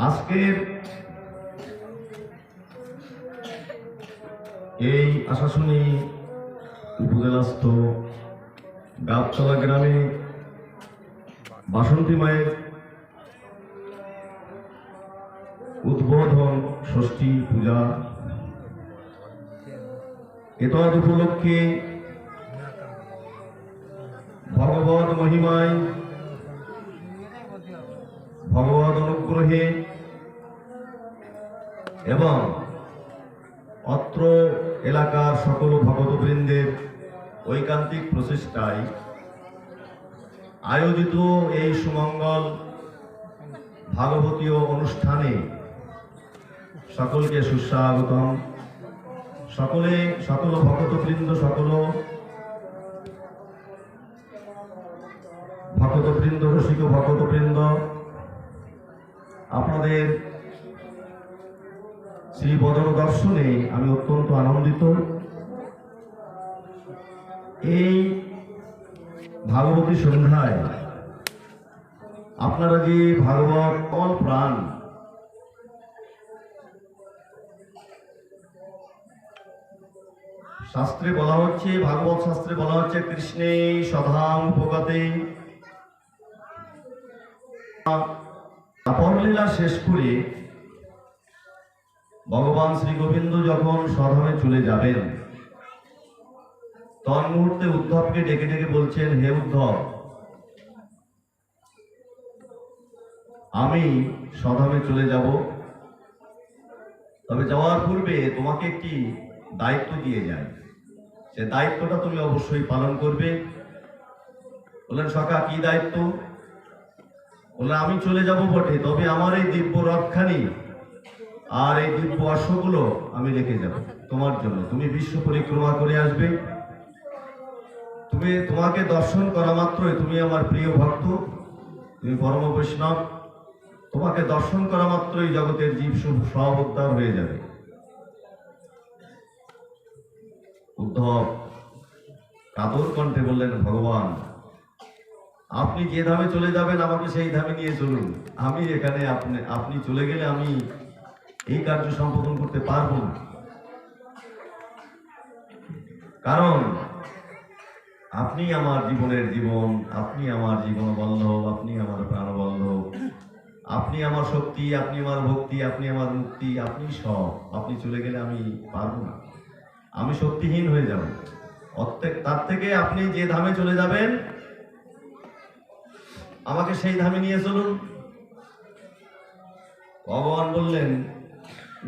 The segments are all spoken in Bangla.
আজকের এই আশাশুনি উপজেলাস্থ গাবতলা গ্রামে বাসন্তী মায়ের উদ্বোধন ষষ্ঠী পূজা এতদ উপলক্ষে ভগবত মহিমায় ভগবত অনুগ্রহে এবং অত্র এলাকার সকল ভক্তবৃন্দের ঐকান্তিক প্রচেষ্টায় আয়োজিত এই সুমঙ্গল ভাগবতীয় অনুষ্ঠানে সকলকে সুস্বাগতম। সকল ভক্তবৃন্দ রসিক ভক্তবৃন্দ, আপনাদের শ্রী বদন দর্শনে আমি অত্যন্ত আনন্দিত। এই ভাগবতী সন্ধ্যায় আপনারা যে ভাগবত অল প্রাণ শাস্ত্রে বলা হচ্ছে, ভাগবত শাস্ত্রে বলা হচ্ছে, কৃষ্ণে সধাম উপগতে, আপরলীলা শেষ করে ভগবান শ্রী গোবিন্দ যখন স্বধামে চলে যাবেন, তন্মুহূর্তে উদ্ধবকে ডেকে ডেকে বলছেন, হে উদ্ধব, আমি স্বধামে চলে যাব, তবে যাওয়ার পূর্বে তোমাকে একটি দায়িত্ব দিয়ে যায়, সে দায়িত্বটা তুমি অবশ্যই পালন করবে। বললেন, সখা কি দায়িত্ব? বললেন, আমি চলে যাব বটে, তবে আমার এই দিব্য রথখানি আর এই দিব্য অশ্বগুলো আমি রেখে যাব তোমার জন্য। তুমি বিশ্ব পরিক্রমা করে আসবে, তোমাকে দর্শন করা মাত্রই, তুমি আমার প্রিয় ভক্ত, তুমি পরম বৈষ্ণব, তোমাকে দর্শন করা মাত্রই জগতের জীব সব উদ্ধার হয়ে যাবে। উদ্ধব কাতর কণ্ঠে বললেন, ভগবান, আপনি যে ধামে চলে যাবেন আমাকে সেই ধামে নিয়ে চলুন। আমি এখানে আপনি চলে গেলে আমি এই কার্য সম্পাদন করতে পারবো না, কারণ আপনি আমার জীবনের জীবন, আপনি আমার জীবন বল্লভ, আপনি আমার প্রাণ বল্লভ, আপনি আমার শক্তি, আপনি আমার ভক্তি, আপনি আমার মুক্তি, আপনি সব। আপনি চলে গেলে আমি পারবো না, আমি শক্তিহীন হয়ে যাব। তার থেকে আপনি যে ধামে চলে যাবেন আমাকে সেই ধামে নিয়ে চলুন। ভগবান বললেন,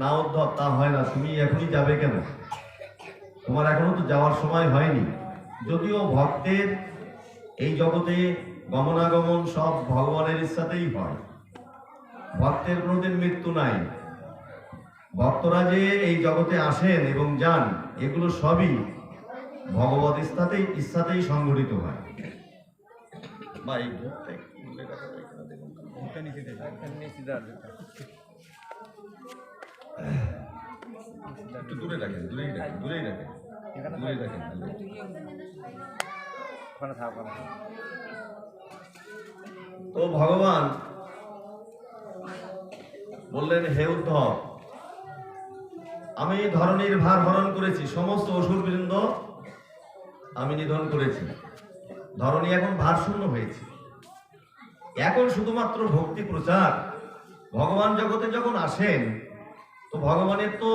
না উদ্ধব, তা হয় না, তুমি এখনই যাবে কেন? তোমার এখনো তো যাওয়ার সময় হয়নি। যদিও ভক্তের এই জগতে গমনাগমন সব ভগবানের ইচ্ছাতেই হয়, ভক্তের কোনোদিন মৃত্যু নাই। ভক্তরা যে এই জগতে আসেন এবং যান, এগুলো সবই ভগবত ইচ্ছাতেই সংঘটিত হয়। একটু দূরে রাখেন, দূরেই রাখেন। তো ভগবান বললেন, হে উদ্ধব, আমি ধরণীর ভার হরণ করেছি, সমস্ত অসুরবৃন্দ আমি নিধন করেছি, ধরণী এখন ভারশূন্য হয়েছে। এখন শুধুমাত্র ভক্তি প্রচার। ভগবান জগতে যখন আসেন, তো ভগবানের তো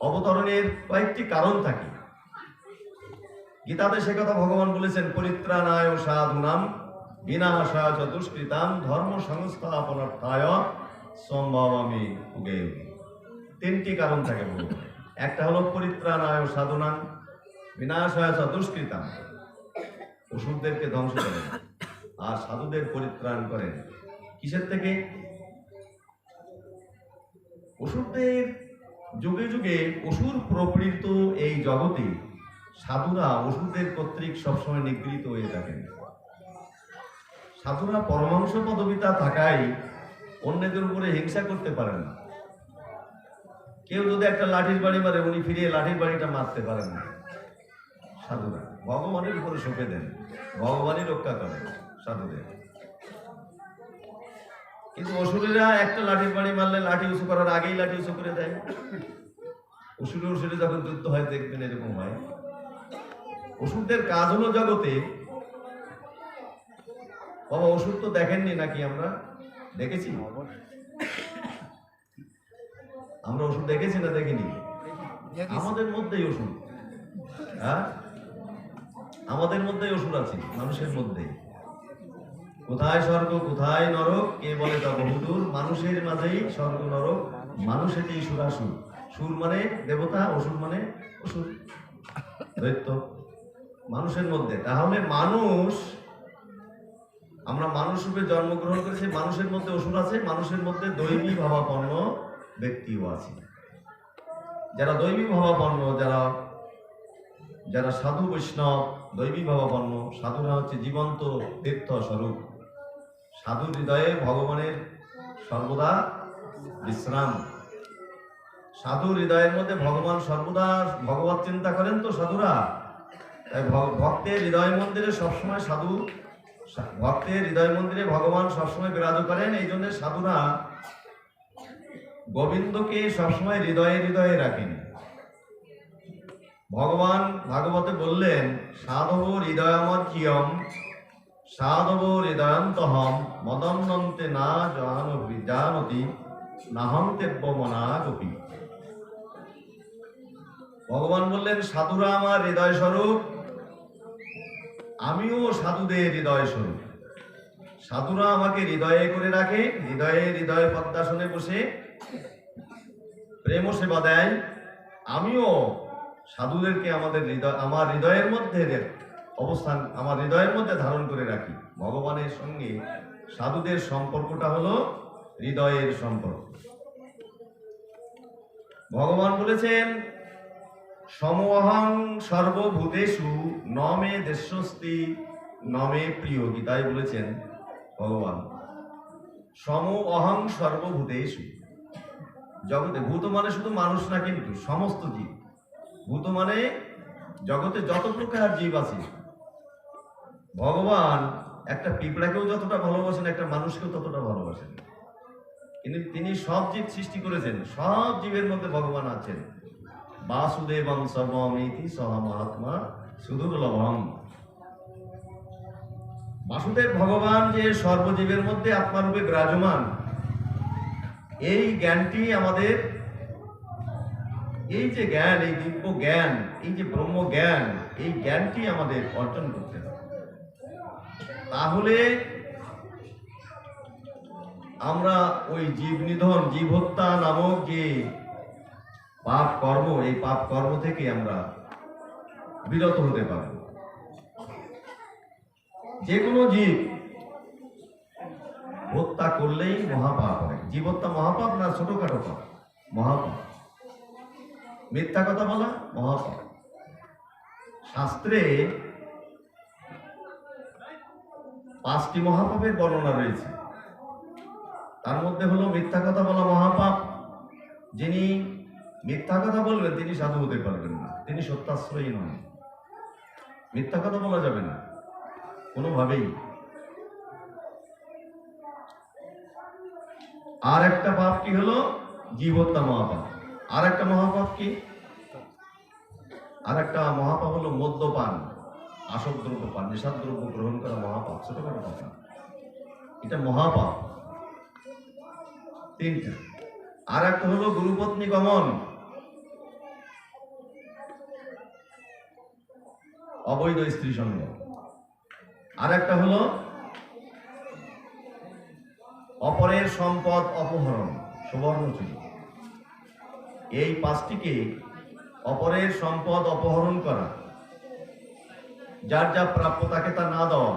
অবতরণের কয়েকটি কারণ থাকে। গীতাতে সে কথা ভগবান বলেছেন, পরিত্রাণায় সাধুনাম বিনাশায় চ দুষ্কৃতাম ধর্ম সংস্থাপনার্থায় সম্ভবামি যুগে। তিনটি কারণ থাকে ভগবান। একটা হলো পরিত্রাণায় সাধুনাম বিনাশায় চ দুষ্কৃতাম, অসুরদেরকে ধ্বংস করেন, আর সাধুদের পরিত্রাণ করেন। কিসের থেকে? অসুরদের যুগে যুগে অসুর প্রবৃত্ত এই জগতে সাধুরা অসুরদের কর্তৃক সবসময় নিগৃহীত হয়ে থাকেন। সাধুরা পরমাংশ পদবিতা থাকায় অন্যদের উপরে হিংসা করতে পারেন না। কেউ যদি একটা লাঠির বাড়ি মারে, উনি ফিরিয়ে লাঠির বাড়িটা মারতে পারেন না। সাধুরা ভগবানের উপরে সঁপে দেন, ভগবানই রক্ষা করেন সাধুদের। কিন্তু অসুরেরা একটা লাঠির বাড়ি মারলে লাঠি উঁচু করার আগেই লাঠি উঁচু করে দেয়। অসুরে যখন যুদ্ধ হয় দেখবেন এরকম হয়। অসুরদের কাজ হলো জগতে, বাবা অসুর তো দেখেননি নাকি? আমরা দেখেছি, আমরা অসুর দেখেছি না দেখিনি? আমাদের মধ্যেই অসুর, হ্যাঁ আমাদের মধ্যেই অসুর আছে, মানুষের মধ্যেই। কোথায় স্বর্গ কোথায় নরক কে বলে তা বহুদূর, মানুষের মাঝেই স্বর্গ নরক, মানুষেতেই সুরাসুর। সুর মানে দেবতা, অসুর মানে অসুর, দৈত্য, মানুষের মধ্যে। তাহলে মানুষ, আমরা মানুষ রূপে জন্মগ্রহণ করেছি, মানুষের মধ্যে অসুর আছে, মানুষের মধ্যে দৈবী ভাবাপন্ন ব্যক্তিও আছে। যারা দৈবী ভাবাপন্ন, যারা সাধু বৈষ্ণব দৈবী ভাবাপন্ন, সাধুরা হচ্ছে জীবন্ত তীর্থ স্বরূপ। সাধুর হৃদয়ে ভগবানের সর্বদা বিশ্রাম। সাধুর হৃদয়ের মধ্যে ভগবান সর্বদা ভগবত চিন্তা করেন তো সাধুরা। তাই ভক্তের হৃদয় মন্দিরে সবসময় ভক্তের হৃদয় মন্দিরে ভগবান সবসময় বিরাজ করেন। এই জন্য সাধুরা গোবিন্দকে সবসময় হৃদয়ে হৃদয়ে রাখেন। ভগবান ভাগবতে বললেন, সাধব হৃদয়মধ্যম সাধব হৃদয়ন্তহম মদন্নন্তে না জানতি নাহং তেব্য মনা গোপী। ভগবান বললেন, সাধুরা আমার হৃদয় স্বরূপ, আমিও সাধুদের হৃদয় স্বরূপ। সাধুরা আমাকে হৃদয়ে করে রাখে, হৃদয়ে পদ্মাসনে বসে প্রেম সেবা দেয়। আমিও সাধুদেরকে আমার হৃদয়ের মধ্যে অবস্থান, আমার হৃদয়ের মধ্যে ধারণ করে রাখি। ভগবানের সঙ্গে সাধুদের সম্পর্কটা হলো হৃদয়ের সম্পর্ক। ভগবান বলেছেন, সমহং সর্বভূতেষু ন মে দেশস্তি ন মে প্রিয়। গীতায় বলেছেন ভগবান, সম অহং সর্বভূতেষু। জগতে, ভূত মানে শুধু মানুষ না, কিন্তু সমস্ত জীব। ভূত মানে জগতে যত প্রকার জীব আছে। ভগবান একটা পিঁপড়াকেও যতটা ভালোবাসেন, একটা মানুষকেও ততটা ভালোবাসেন। কিন্তু তিনি সব জীব সৃষ্টি করেছেন, সব জীবের মধ্যে ভগবান আছেন। বাসুদেবং সর্বমিতি সহ মহাত্মা সুদুর্লভম। বাসুদেব ভগবান যে সর্বজীবের মধ্যে আত্মারূপে বিরাজমান, এই জ্ঞানটি আমাদের, এই যে জ্ঞান, এই দিব্য জ্ঞান, এই যে ব্রহ্ম জ্ঞান, এই জ্ঞানটি আমাদের অর্জন করতে হবে। তাহলে আমরা ওই জীব নিধন, জীব হত্যা নামক যে পাপ কর্ম, এই পাপ কর্ম থেকে আমরা বিরত হতে পারব। যে কোনো জীব হত্যা করলেই মহাপাপ হয়। জীব হত্যা মহাপাপ না ছোটখাটো পাপ? মহাপাপ। মিথ্যা কথা বলা মহাপাপ। শাস্ত্রে 5টি মহাপাপের বর্ণনা রয়েছে। তার মধ্যে হলো মিথ্যা কথা বলা মহাপাপ। যিনি মিথ্যা কথা বলবেন তিনি সাধু হতে পারবেন না, তিনি সত্যাশ্রয়ী নন। মিথ্যা কথা বলা যাবে না কোনোভাবেই। আর একটা পাপ কি হলো? জীব হত্যা মহাপাপ। আর একটা মহাপাপ কি? আর একটা মহাপাপ হলো মদ্যপান, আসক দ্রব্য পান, নেশাদ দ্রব্য গ্রহণ করা মহাপাপ, ছোটখাটো পাপ না, এটা মহাপাপ। 3টা। আর একটা হলো গুরুপত্নী গমন, অবৈধ স্ত্রী সঙ্গ। আর একটা হলো অপরের সম্পদ অপহরণ, সুবর্ণ চুরি। এই 5টিকে, অপরের সম্পদ অপহরণ করা, যার যা প্রাপ্য তাকে তা না দেওয়া,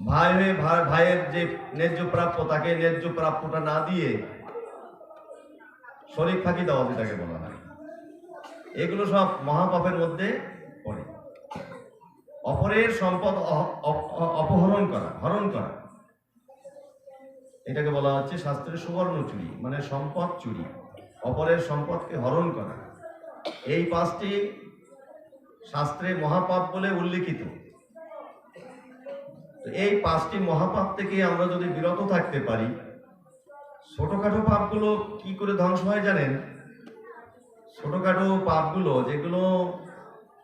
ভাই হয়ে ভাইয়ের যে ন্যায্য প্রাপ্য তাকে ন্যায্য প্রাপ্যটা না দিয়ে শরীক ফাঁকি দেওয়া, যেটাকে বলা হয়, এগুলো সব মহাপাপের মধ্যে পড়ে। অপরের সম্পদ অপহরণ করা, হরণ করা, এটাকে বলা হচ্ছে শাস্ত্রে সুবর্ণ চুরি, মানে সম্পদ চুরি, অপরের সম্পদকে হরণ করা। এই 5টি শাস্ত্রে মহাপাপ বলে উল্লিখিত। তো এই 5টি মহাপাপ থেকে আমরা যদি বিরত থাকতে পারি, ছোটখাটো পাপগুলো কি করে ধ্বংস হয় জানেন? ছোটখাটো পাপগুলো যেগুলো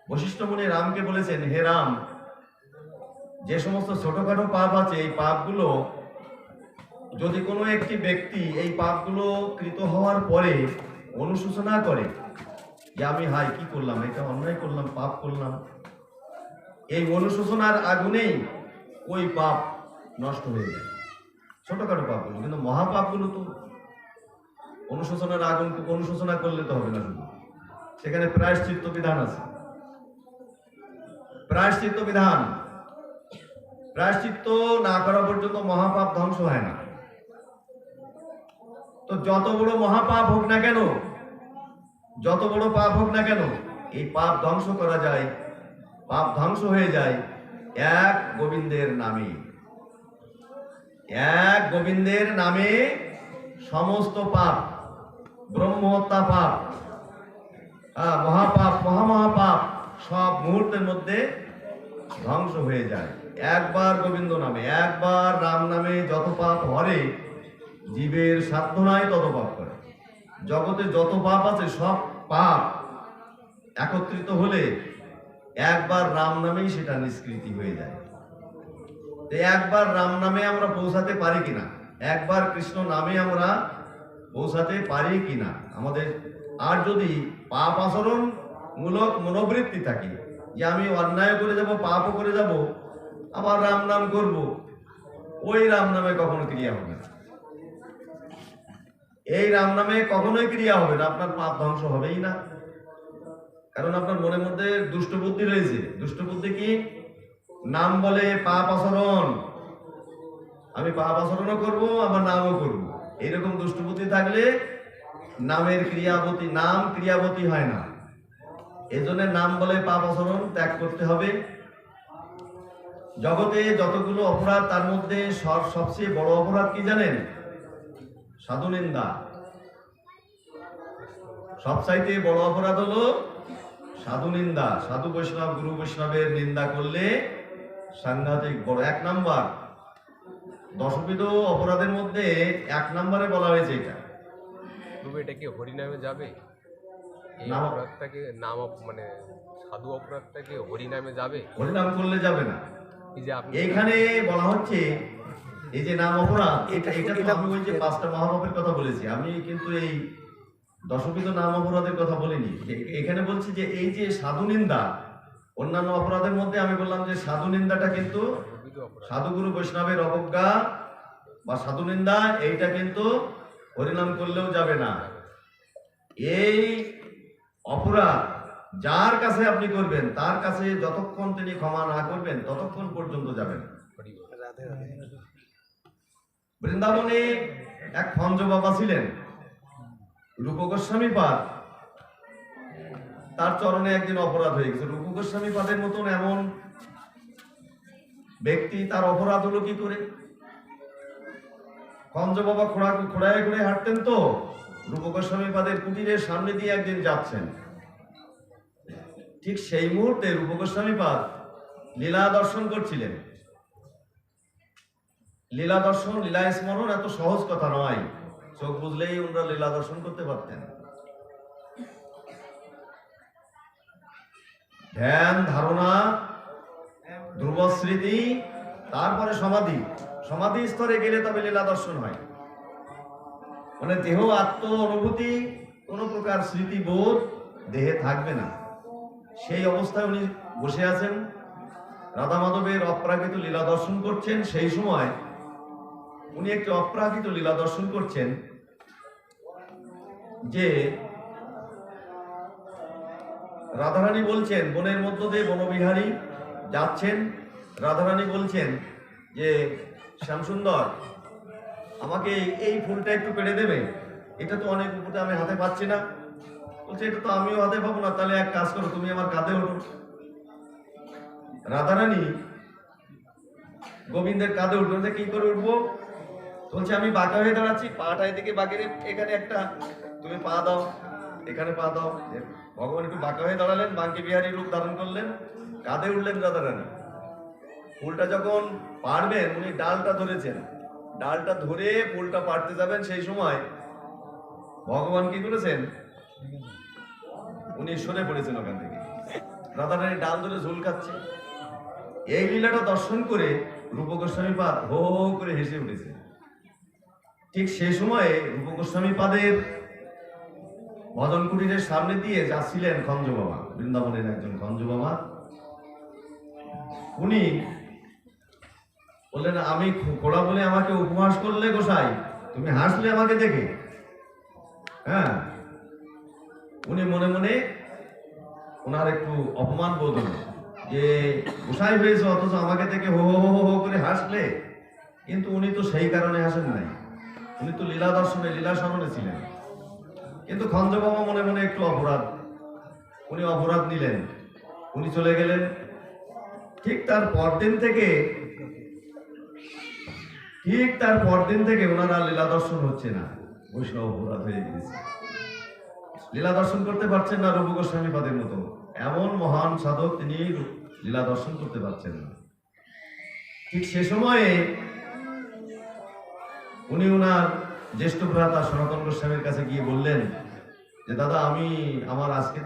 বশিষ্ঠ মুনি রামকে বলেছেন, হে রাম, যে সমস্ত ছোটখাটো পাপ আছে এই পাপগুলো যদি কোনো একটি ব্যক্তি এই পাপগুলো কৃত হওয়ার পরে অনুশোচনা করে যে আমি হাই কি করলাম, এটা অন্যায় করলাম, পাপ করলাম, এই অনুশোচনার আগুনেই ওই পাপ নষ্ট হয়ে যায়, ছোটখাটো পাপগুলো। কিন্তু মহাপাপগুলো তো অনুশোচনার আগুন, অনুশোচনা করলে তো হবে না, শুধু সেখানে প্রায়শ্চিত্ত বিধান আছে। প্রায়শ্চিত্ত বিধান, প্রায়শ্চিত্ত না করা পর্যন্ত মহাপাপ ধ্বংস হয় না। তো যত বড় মহাপাপ হোক না কেন, যত বড় পাপ হোক না কেন, এই পাপ ধ্বংস করা যায়, পাপ ধ্বংস হয়ে যায় এক গোবিন্দের নামে। এক গোবিন্দের নামে সমস্ত পাপ, ব্রহ্মহত্যা পাপ, মহাপাপ, মহামহাপাপ সব মুহূর্তের মধ্যে ধ্বংস হয়ে যায় একবার গোবিন্দ নামে। একবার রাম নামে যত পাপ হরে, জীবের সাধ্য নাই তত পাপ করে। জগতে যত পাপ আছে সব পাপ একত্রিত হলে একবার রাম নামেই সেটা নিষ্কৃতি হয়ে যায়। একবার রাম নামে আমরা পৌঁছাতে পারি কিনা, একবার কৃষ্ণ নামে আমরা পৌঁছাতে পারি কিনা আমাদের। আর যদি পাপ আচরণ মূলক মনোবৃত্তি থাকে যে আমি অন্যায় করে যাব, পাপও করে যাব, আবার রাম নাম করব, ওই রাম নামে কখনো ক্রিয়া হবে না। এই রাম নামে কখনোই ক্রিয়া হবে না, আপনার পাপ ধ্বংস হবেই না। কারণ আপনার মনের মধ্যে দুষ্ট বুদ্ধি রয়েছে। দুষ্ট বুদ্ধি কি? নাম বলে পাপ আচরণ, আমি পাপ আচরণও করবো আবার নামও করবো, এইরকম দুষ্ট বুদ্ধি থাকলে নামের ক্রিয়াবতী, নাম ক্রিয়াবতী হয় না। এজন্য নাম বলে পাপ আচরণ ত্যাগ করতে হবে। জগতে যতগুলো অপরাধ তার মধ্যে সবচেয়ে বড় অপরাধ কি জানেন? সাধু নিন্দা। সবচাইতে বড় অপরাধ হলো সাধু নিন্দা। সাধু বৈষ্ণব, গুরু বৈষ্ণবের নিন্দা করলে সাংঘাতিক বড়। 1 নাম্বার দশবিধ অপরাধের মধ্যে 1 নম্বরে বলা হয়েছে এটা। তবে এটা কি হরিনামে যাবে? এই নাম অপরাধটাকে নাম মানে সাধু অপরাধটাকে হরিনামে যাবে? হরিনাম করলে যাবে না। এই যে আপনি এইখানে বলা হচ্ছে এই যে নাম অপরাধ, এটা তো আমি ওই যে 5টা মহাপাপের কথা বলেছি, আমি কিন্তু এই দশবিধ নাম অপরাধের কথা বলিনি। এখানে বলছি যে এই যে সাধু নিন্দা, অন্যান্য অপরাধের মধ্যে আমি বললাম যে সাধু নিন্দাটা কিন্তু সাধু গুরু বৈষ্ণবের অবজ্ঞা বা সাধু নিন্দা, এইটা কিন্তু হরিনাম করলেও যাবে না। এই অপরাধ যার কাছে আপনি করবেন, তার কাছে যতক্ষণ তিনি ক্ষমা না করবেন ততক্ষণ পর্যন্ত যাবেন। বৃন্দাবনে এক খঞ্জ বাবা ছিলেন, রূপ গোস্বামী পাদ, তার চরণে একদিন অপরাধ হয়ে গেছে। রূপ গোস্বামী পাদের মতন এমন ব্যক্তি, তার অপরাধ হলো কি করে? খঞ্জ বাবা খোড়ায় ঘুরে হাঁটতেন, তো রূপ গোস্বামী পাদের কুটিরের সামনে দিয়ে একদিন যাচ্ছেন। ঠিক সেই মুহূর্তে রূপ গোস্বামী পাদ লীলা দর্শন করছিলেন। লীলা দর্শন, লীলা স্মরণ এত সহজ কথা নয়, চোখ বুঝলেই ওনারা লীলা দর্শন করতে পারতেন। ধ্যান, ধারণা, ধ্রুব স্মৃতি, তারপরে সমাধি। সমাধি স্তরে গেলে তবে লীলা দর্শন হয়। মানে দেহ, আত্ম অনুভূতি, কোন প্রকার স্মৃতিবোধ দেহে থাকবে না। সেই অবস্থায় উনি বসে আছেন, রাধা মাধবের অপ্রাকৃত লীলা দর্শন করছেন। সেই সময় উনি একটি অপ্রাকৃত লীলা দর্শন করছেন যে রাধারানী বলছেন, বনের মধ্য দিয়ে বনবিহারী যাচ্ছেন, রাধারানী বলছেন যে শ্যামসুন্দর, আমাকে এই ফুলটা একটু পেড়ে দেবে, এটা তো অনেক উপরে, আমি হাতে পাচ্ছি না। বলছে এটা তো আমিও হাতে পাবো না, তাহলে এক কাজ করো, তুমি আমার কাঁধে ওঠো। রাধারানী গোবিন্দের কাঁধে উঠবে। কি করে উঠবো? বলছে আমি বাঁকা হয়ে দাঁড়াচ্ছি, পাটা এদিকে বাঁকে, এখানে একটা তুমি পা দাও, এখানে পা দাও। ভগবান একটু বাঁকা হয়ে দাঁড়ালেন, বাঙ্কি বিহারী রূপ ধারণ করলেন, কাঁধে উঠলেন রাধারানী। ফুলটা যখন পারবেন, উনি ডালটা ধরেছেন, ডালটা ধরে ফুলটা পারতে যাবেন, সেই সময় ভগবান কি করেছেন, উনি সরে পড়েছেন ওখান থেকে। রাধারানী ডাল ধরে ঝুল খাচ্ছে। এই লীলাটা দর্শন করে রূপ গোস্বামী পাদ হো হো করে হেসে উঠেছে। ঠিক সেই সময়ে রূপ গোস্বামী পাদের ভজন কুটিরের সামনে দিয়ে যাচ্ছিলেন খঞ্জ বাবা, বৃন্দাবনের একজন খঞ্জ বাবা। উনি বললেন, আমি খোড়া বলে আমাকে উপহাস করলে গোসাই, তুমি হাসলে আমাকে দেখে। হ্যাঁ, উনি মনে মনে ওনার একটু অপমান বোধ হলো যে গোসাই হয়েছে অথচ আমাকে দেখে হো হো হো হো করে হাসলে। কিন্তু উনি তো সেই কারণে হাসেন নাই, উনি তো লীলা দর্শনে লীলা স্মরণে ছিলেন। কিন্তু খঞ্জ বাবা মনে মনে একটু অপরাধ, উনি অপরাধ নিলেন, উনি চলে গেলেন। ঠিক তার পরদিন থেকে ওনারা লীলা দর্শন হচ্ছে না, বৈষ্ণব অপরাধ হয়ে গেছে, লীলা দর্শন করতে পারছেন না। রূপ গোস্বামী পাদের মতো এমন মহান সাধক, তিনি লীলা দর্শন করতে পারছেন না। ঠিক সে সময়ে উনি ওনার জ্যেষ্ঠ ভ্রাতা সনাতন গোস্বামীর কাছে গিয়ে বললেন যে দাদা, আমি আমার আজকে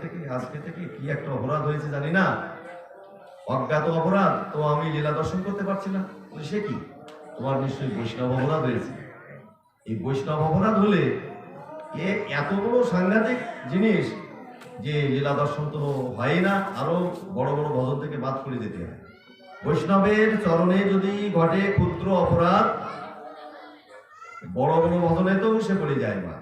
থেকে কি একটা অপরাধ হয়েছে জানি না, অজ্ঞাত অপরাধ, তো আমি লীলা দর্শন করতে পারছি না। সে কি, তোমার নিশ্চয়ই বৈষ্ণব অপরাধ হয়েছে। এই বৈষ্ণব অপরাধ হলে এ এত বড় সাংঘাতিক জিনিস যে লীলা দর্শন তো হয় না, আরো বড় বড় ভজন থেকে বাদ করে যেতে হয়। বৈষ্ণবের চরণে যদি ঘটে ক্ষুদ্র অপরাধ, বড় বড় ভজনে তো সে পড়ে যায় না।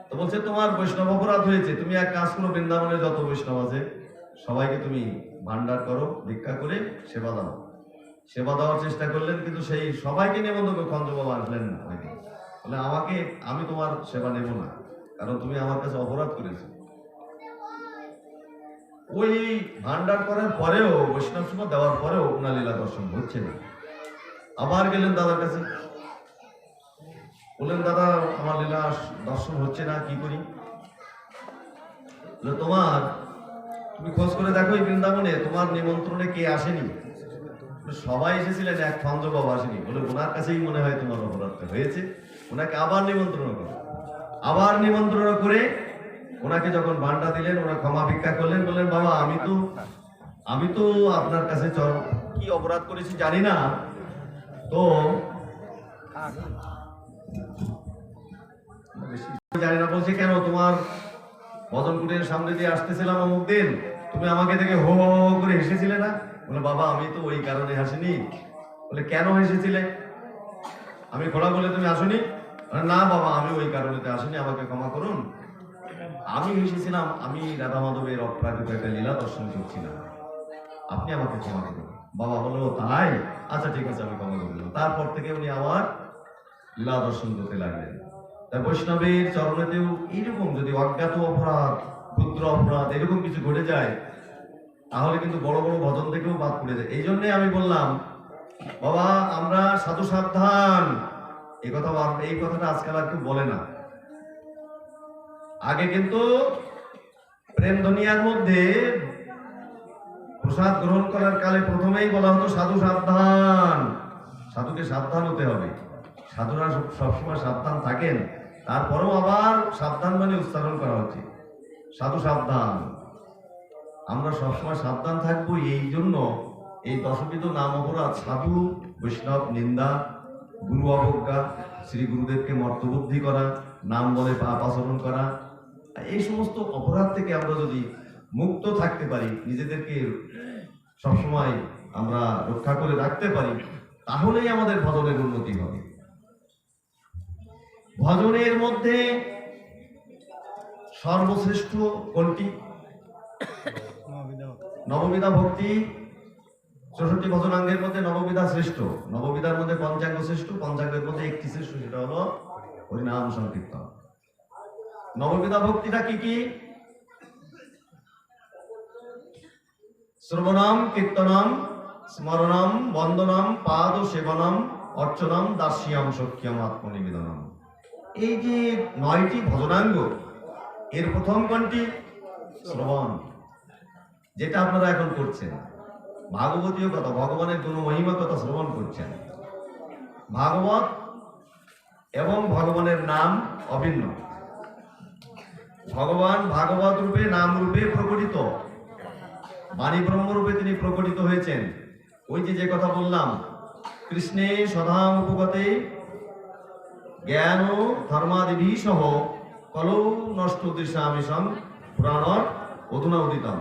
তো বলছে, তোমার বৈষ্ণব অপরাধ হয়েছে, তুমি এক কাজ করো, বৃন্দাবনে যত বৈষ্ণব আছে সবাইকে তুমি ভান্ডার করো, ভিক্ষা করে সেবা দাও। সেবা দেওয়ার চেষ্টা করলেন, কিন্তু সেই সবাইকে নিমন্ত্রণ করে খঞ্জ বাবা আসলেন না। বলে, আমি তোমার সেবা নেব না, কারণ তুমি আমার কাছে অপরাধ করেছো। ওই ভান্ডার করার পরেও, বৈষ্ণব সেবা দেওয়ার পরেও ওনার লীলা দর্শন হচ্ছে না। আবার গেলেন দাদার কাছে, বললেন, দাদা আমার লীলা দর্শন হচ্ছে না, কি করি? তুমি খোঁজ করে দেখো এই বৃন্দাবনে তোমার নিমন্ত্রণে কে আসেনি। সবাই এসেছিলেন, এক খঞ্জ বাবা আসেনি। বলে, ওনার কাছেই মনে হয় তোমার অপরাধটা হয়েছে, ওনাকে আবার নিমন্ত্রণ করো। আবার নিমন্ত্রণ করে ওনাকে যখন ভান্ডা দিলেন, ওরা ক্ষমা ভিক্ষা করলেন, বললেন, বাবা আমি তো আপনার কাছে কি অপরাধ করেছি জানি না, তো জানি না। বলছে, কেন, তোমার ভজন কুটিরের সামনে দিয়ে আসতেছিলাম অমুক দিন, তুমি আমাকে দেখে হো হো হো করে হেসেছিলে না? বলে, বাবা আমি তো ওই কারণে হাসিনি। বলে, কেন হেসেছিলে? আমি খোলা বলে তুমি আসনি? না বাবা, আমি ওই কারণে আসিনি, আমাকে ক্ষমা করুন। আমি হেসেছিলাম, আমি রাধা মাধবের অপ্রাকৃত একটা লীলা দর্শন করছিলাম, আপনি আমাকে ক্ষমা করুন। বাবা বললো, তাই, আচ্ছা ঠিক আছে, আমি ক্ষমা করলাম। তারপর থেকে উনি আবার লীলা দর্শন করতে লাগলেন। তাই বৈষ্ণবের চরণেতেও এইরকম যদি অজ্ঞাত অপরাধ, ক্ষুদ্র অপরাধ এরকম কিছু ঘটে যায়, তাহলে কিন্তু বড় বড় ভজন থেকেও বাদ পড়ে যায়। এই জন্যে আমি বললাম, বাবা আমরা সাধু সাবধান, এই কথাটা আজকাল আর কেউ বলে না। আগে কিন্তু প্রেম দুনিয়ার মধ্যে প্রসাদ গ্রহণ করার কালে প্রথমেই বলা হতো সাধু সাবধান, সাধুকে সাবধান হতে হবে। সাধুরা সবসময় সাবধান থাকেন, তারপরেও আবার সাবধান মানে উচ্চারণ করা হচ্ছে, সাধু সাবধান। আমরা সবসময় সাবধান থাকবো। এই জন্য এই দশবিধ নাম অপরাধ, সাধু বৈষ্ণব নিন্দা, গুরু অবজ্ঞা, শ্রী গুরুদেবকে মর্তবুদ্ধি করা, নাম বলে পাপ আচরণ করা, এই সমস্ত অপরাধ থেকে আমরা যদি মুক্ত থাকতে পারি, নিজেদেরকে সবসময় আমরা রক্ষা করে রাখতে পারি, তাহলেই আমাদের ভজনের উন্নতি হবে। ভজনের মধ্যে সর্বশ্রেষ্ঠ কোনটি? নববিধা ভক্তি। ৬৪ ভজনাঙ্গের মধ্যে নববিধা শ্রেষ্ঠ, নববিধার মধ্যে পঞ্চাঙ্গ শ্রেষ্ঠ, পঞ্চাঙ্গের মধ্যে একটি শ্রেষ্ঠ, সেটা হলো হরিনাম সংকীর্তন। নববিধা ভক্তিটা কি কি? শ্রবণম, কীর্তনম, স্মরণম, বন্দনম, পাদ সেবনম, অর্চনম, দাস্যম, সখ্যম, আত্মনিবেদনম। এই যে ৯টি ভজনাঙ্গ, এর প্রথম কোনটি? শ্রবণ, যেটা আপনারা এখন করছেন। ভাগবতীয় কথা, ভগবানের গুণ মহিমা কথা শ্রবণ করছেন। ভাগবত এবং ভগবানের নাম অভিন্ন। ভগবান ভাগবত রূপে নাম রূপে প্রকটিত, বাণী ব্রহ্মরূপে তিনি প্রকটিত হয়েছেন। ওই যে কথা বললাম, কৃষ্ণে সদাম উপগতে জ্ঞান ধর্মাদিভি সহ কলৌ নষ্ট দৃশ্যামিশং পুরাণর অধুনা উদিতম।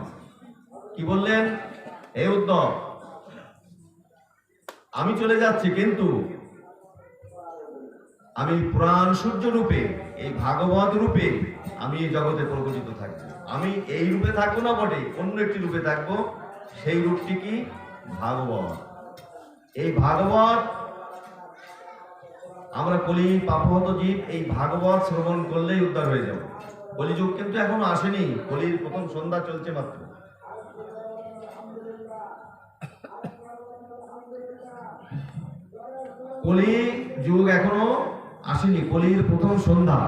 কি বললেন? হে উদ্ধব, আমি চলে যাচ্ছি, কিন্তু আমি পুরাণ সূর্য রূপে, এই ভাগবত রূপে আমি এই জগতে প্রকটিত থাকবো। আমি এই রূপে থাকবো না বটে, অন্য একটি রূপে থাকবো। সেই রূপটি কি? ভাগবত। এই ভাগবত, আমরা কলি পাপহত জীব, এই ভাগবত শ্রবণ করলেই উদ্ধার হয়ে যাব। কলিযুগ কিন্তু এখনো আসেনি, কলির প্রথম সন্ধ্যা চলছে মাত্র। কলি যুগ এখনো আসেনি, কলির প্রথম সন্ধ্যা।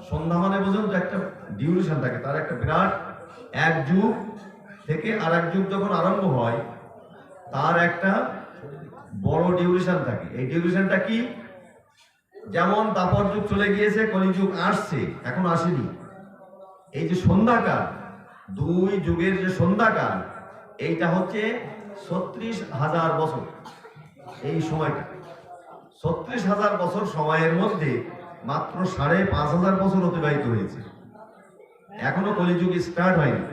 সন্ধ্যা মানে বুঝুন তো, একটা ডিউরেশন থাকে, তার একটা বিরাট, এক যুগ থেকে আর এক যুগ যখন আরম্ভ হয় তার একটা বড় ডিউরেশন থাকে। এই ডিউরেশনটা কি? যেমন দাপর যুগ চলে গিয়েছে, কলিযুগ আসছে, এখন আসেনি। এই যে সন্ধ্যাকাল, দুই যুগের যে সন্ধ্যাকাল, এইটা হচ্ছে ৩৬,০০০ বছর। এই সময়টা ৩৬,০০০ বছর সময়ের মধ্যে মাত্র ৫,৫০০ বছর অতিবাহিত হয়েছে, এখনো কলিযুগ স্টার্ট হয়নি।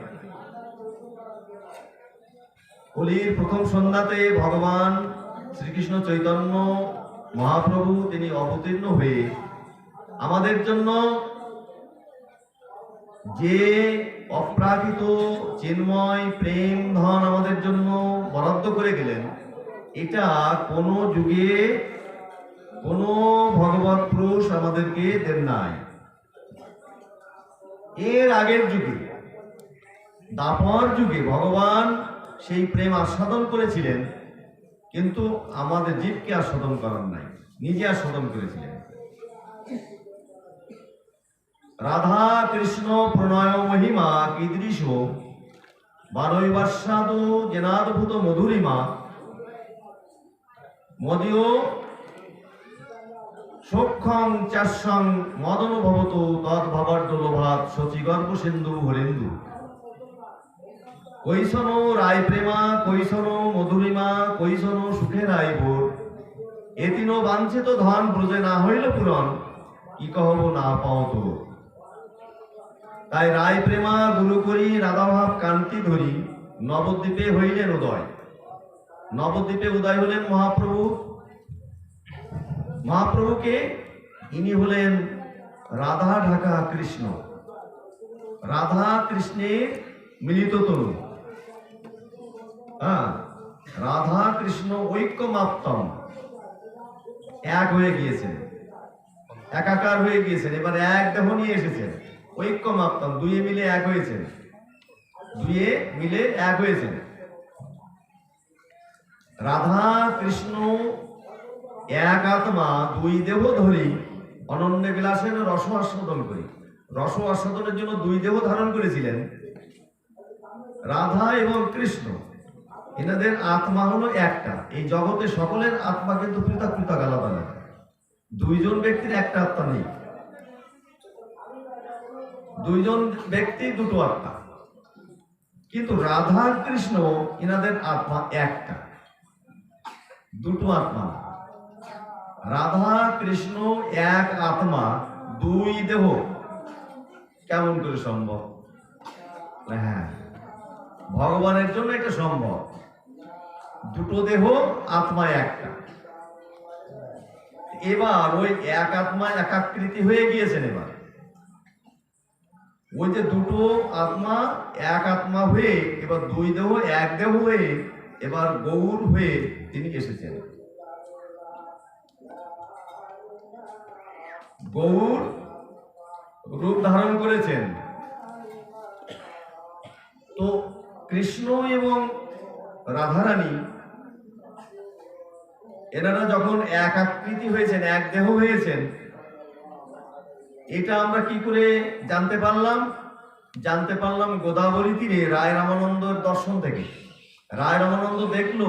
কলির প্রথম সন্ধ্যাতে ভগবান শ্রীকৃষ্ণ চৈতন্য মহাপ্রভু তিনি অবতীর্ণ হয়ে আমাদের জন্য যে অপ্রাকৃত চিন্ময় প্রেম ধন আমাদের জন্য বরাদ্দ করে গেলেন, এটা কোনো যুগে কোনো ভগবত পুরুষ আমাদেরকে দেন নাই। এর আগের যুগে, দাপর যুগে ভগবান সেই প্রেম আস্বাদন করেছিলেন, কিন্তু আমাদের জীবকে আস্বাদন করার নাই, নিজে আস্বাদন করেছিলেন। রাধা কৃষ্ণ প্রণয় মহিমা কীদৃশ বারৈবাস্বাদু জেনাদ্ভুত মধুরিমা মদীয় সক্ষং চাস্যং মদনুভবত তদ্ভবদ্দলোভাত শচীগর্ভ সিন্ধু হরেন্দু। কৈশন রায় প্রেমা, কৈশন মধুরিমা, কৈশন সুখে রায় ভোর, এতিনো বাঞ্ছিত ধন ব্রজে না হইল পূরণ, কি কহব না পাও তো। তাই রায় প্রেমা গুরু করি রাধাভাব কান্তি ধরি, নবদ্বীপে হইলেন উদয়। নবদ্বীপে উদয় হলেন মহাপ্রভু। মহাপ্রভুকে ইনি হলেন রাধা ঢাকা কৃষ্ণ, রাধা কৃষ্ণের মিলিত তরু। রাধা কৃষ্ণ ঐক্যমাপ্তম, এক হয়ে গিয়েছেন, একাকার হয়ে গিয়েছেন, এবার এক দেহ নিয়ে এসেছেন। ঐক্যমাপ্তম, দুয়ে মিলে এক হয়েছেন, দুয়ে মিলে এক হয়েছেন। রাধা কৃষ্ণ এক আত্মা, দুই দেহ ধরি অনন্য বিলাসের রস আস্বাদন করি। রস আস্বাদনের জন্য দুই দেহ ধারণ করেছিলেন। রাধা এবং কৃষ্ণ, এনাদের আত্মা হলো একটা। এই জগতে সকলের আত্মা কিন্তু পৃথক পৃথক, আলাদা আলাদা। দুইজন ব্যক্তির একটা আত্মা নেই, দুইজন ব্যক্তি দুটো আত্মা। কিন্তু রাধা কৃষ্ণ এনাদের আত্মা একটা, দুটো আত্মা। রাধা কৃষ্ণ এক আত্মা, দুই দেহ, কেমন করে সম্ভব? হ্যাঁ, ভগবানের জন্য এটা সম্ভব। দুটো দেহ, আত্মা একটা। এবার ওই এক আত্মা একাকৃতি হয়ে গিয়েছেন। এবার ওই যে দুটো আত্মা এক আত্মা হয়ে, এবার দুই দেহ এক দেহ হয়ে, এবার গৌর হয়ে তিনি এসেছেন। গৌর রূপ ধারণ করেছেন। তো কৃষ্ণ এবং রাধারানী এনারা যখন এক আকৃতি হয়েছেন, এক দেহ হয়েছেন, এটা আমরা কি করে জানতে পারলাম? জানতে পারলাম গোদাবরী তীরে রায় রামানন্দের দর্শন থেকে। রায় রামানন্দ দেখলো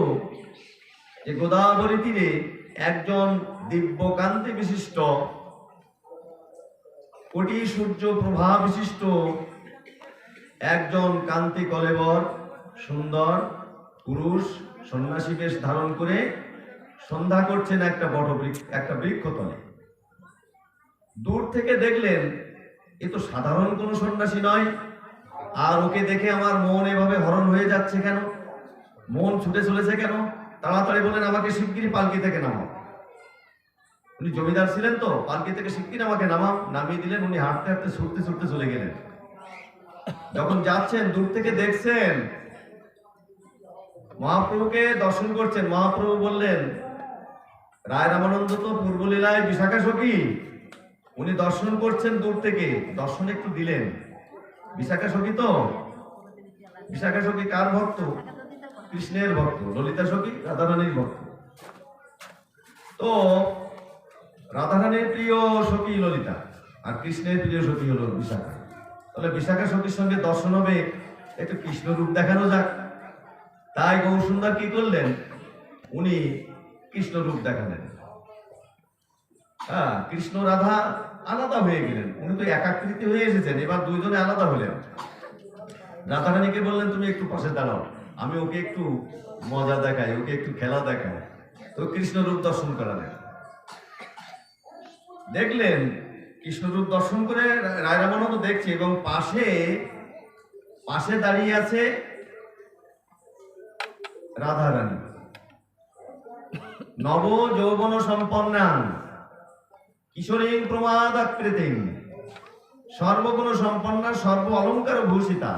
যে গোদাবরী তীরে একজন দিব্যকান্তি বিশিষ্ট, কোটি সূর্য প্রভা বিশিষ্ট একজন কান্তি কলেবর সুন্দর পুরুষ সন্ন্যাসী বেশ ধারণ করে সন্ধ্যা করছেন একটা বৃক্ষতলে। দূর থেকে দেখলেন এ তো সাধারণ কোনো সন্ন্যাসী নয়, আর ওকে দেখে আমার মন এভাবে হরণ হয়ে যাচ্ছে কেন, মন ছুটে চলেছে কেন। তাড়াতাড়ি বলেন, আমাকে শিগগিরই পালকি থেকে নামাও। উনি জমিদার ছিলেন তো, পালকি থেকে শিগগির আমাকে নামিয়ে দিলেন। উনি হাঁটতে হাঁটতে ছুটতে ছুটতে চলে গেলেন। যখন যাচ্ছেন দূর থেকে দেখছেন মহাপ্রভুকে দর্শন করছেন। মহাপ্রভু বললেন, রায় রামানন্দ তো পূর্বলীলায় বিশাখা সখী, উনি দর্শন করছেন দূর থেকে, দর্শন একটু দিলেন। বিশাখা সখী তো, বিশাখা সখী কার ভক্ত? কৃষ্ণের ভক্ত। ললিতা সখী রাধারানীর ভক্ত। তো রাধারানীর প্রিয় সখী ললিতা, আর কৃষ্ণের প্রিয় সখী হলো বিশাখা। তাহলে বিশাখা সখীর সঙ্গে দর্শন হবে, একটু কৃষ্ণ রূপ দেখানো যাক। তাই গৌরসুন্দর কি করলেন, উনি কৃষ্ণ রূপ দেখালেন। কৃষ্ণ রাধা আলাদা হয়ে গেলেন, উনি তো একাকৃতি হয়ে এসেছেন, এবার দুইজনে আলাদা হলেন। রাধারানীকে বললেন, তুমি একটু পাশে দাঁড়াও, আমি ওকে একটু মজা দেখাই, ওকে একটু খেলা দেখাই। তো কৃষ্ণ রূপ দর্শন করালেন। দেখলেন কৃষ্ণ রূপ দর্শন করে রায় রামানন্দ দেখছে, এবং পাশে দাঁড়িয়ে আছে রাধারানী, নব যৌবন সম্পন্নাং কিশোরীং প্রমাদ আকৃতিং সর্বগুণ সম্পন্না সর্ব অলঙ্কার ভূষিতা।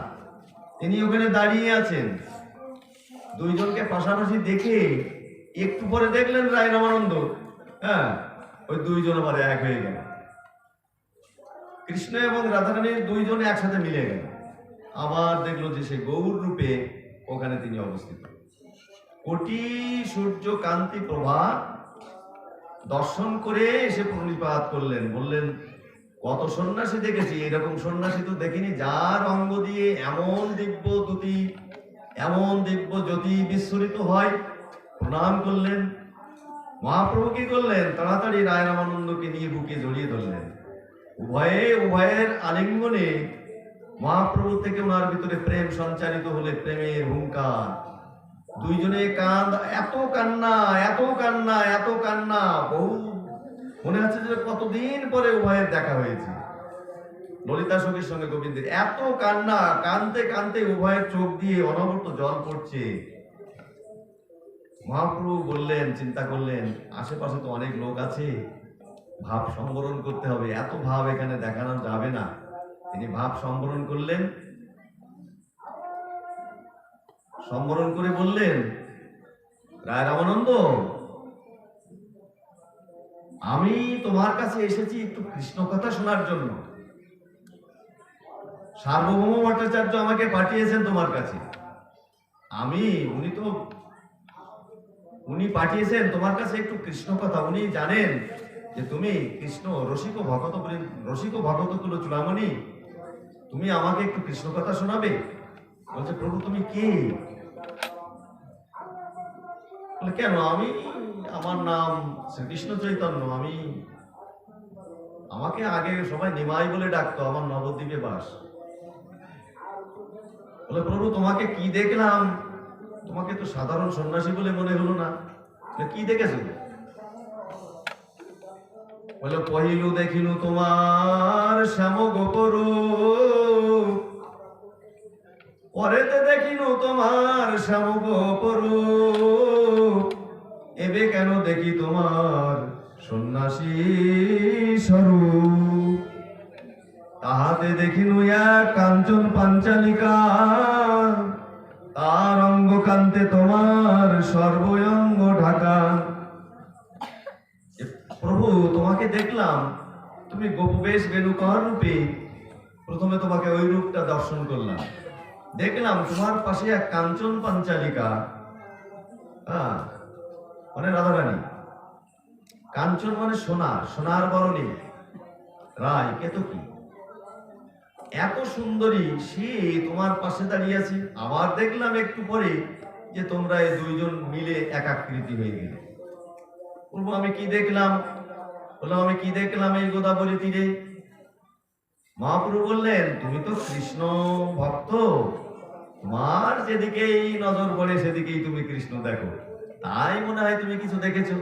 তিনি ওখানে দাঁড়িয়ে আছেন। দুইজনকে পাশাপাশি দেখে একটু পরে দেখলেন রায় রামানন্দ, ওই দুইজন আবার এক হয়ে গেল। কৃষ্ণ এবং রাধারানীর দুইজনে একসাথে মিলে গেল। আবার দেখলো যে সে গৌর রূপে ওখানে তিনি অবস্থিত। কোটি সূর্য কান্তি প্রভা দর্শন করে এসে প্রণিপাত করলেন, বললেন, কত সন্ন্যাসী দেখেছি, এরকম সন্ন্যাসী তো দেখিনি, যার অঙ্গ দিয়ে এমন দিব্য দ্যুতি, এমন দিব্য জ্যোতি বিস্ফোরিত হয়। প্রণাম করলেন। মহাপ্রভু কি করলেন, তাড়াতাড়ি রায় রামানন্দকে নিয়ে বুকে জড়িয়ে ধরলেন। উভয়ের আলিঙ্গনে মহাপ্রভু থেকে ওনার ভিতরে প্রেম সঞ্চারিত হলে প্রেমের হুঙ্কার। দুইজনে এত কান্না, এত কান্না, এত কান্না, বহু মনে হচ্ছে যে কতদিন পরে উভয়ের দেখা হয়েছে। ললিতা সখীর সঙ্গে গোবিন্দের এত কান্না, কানতে কানতে উভয়ের চোখ দিয়ে অনবরত জল পড়ছে। মহাপ্রভু বললেন, চিন্তা করলেন, আশেপাশে তো অনেক লোক আছে, ভাব সম্বরণ করতে হবে, এত ভাব এখানে দেখানো যাবে না। তিনি ভাব সম্বরণ করলেন, সম্বরণ করে বললেন, রায় রামানন্দ, আমি তোমার কাছে এসেছি একটু কৃষ্ণ কথা শোনার জন্য। সার্বভৌম ভট্টাচার্য আমাকে পাঠিয়েছেন তোমার কাছে। উনি পাঠিয়েছেন তোমার কাছে একটু কৃষ্ণ কথা। উনি জানেন যে তুমি কৃষ্ণ রসিক ভগত তুলো চূড়ামণি, তুমি আমাকে একটু কৃষ্ণ কথা শোনাবে। বলছে, প্রভু তুমি কে? কেন, আমার নাম শ্রীকৃষ্ণ চৈতন্য, আমাকে আগে সবাই নিমাই বলে ডাকতো, আমার নবদ্বীপে বাস। বলে, প্রভু তোমাকে কি দেখলাম, তোমাকে তো সাধারণ সন্ন্যাসী বলে মনে হলো না, কি দেখেছো? বলে, পহিলু দেখিনু তোমার শ্যাম গোপর, পরেতে দেখিনু তোমার শ্যাম গোপর, এবে কেন দেখি তোমার সন্ন্যাসী স্বরূপ। তাহাতে দেখিনু এক কাঞ্চন পাঞ্চালিকা, তার অঙ্গ কান্তে তোমার সর্বঙ্গ ঢাকা। প্রভু তোমাকে দেখলাম, তুমি গোপবেশ বেণুকর রূপে, প্রথমে তোমাকে ওই রূপটা দর্শন করলাম। দেখলাম তোমার পাশে এক কাঞ্চন পাঞ্চালিকা, মানে রাধারানী। কাঞ্চন মানে সোনা, সোনার বরণী, রায় কেতকী, এত সুন্দরী সে তোমার পাশে দাঁড়িয়ে আছে। আবার দেখলাম একটু পরে যে তোমরা এই দুইজন মিলে একাকৃতি হয়ে গেলে। বলবো আমি কি দেখলাম? বললাম আমি কি দেখলাম এই গোদাবরী তীরে? মহাপ্রভু বললেন তুমি তো কৃষ্ণ ভক্ত, তোমার যেদিকেই নজর পড়ে সেদিকেই তুমি কৃষ্ণ দেখো, তাই মনে হয় তুমি কিছু দেখেছো।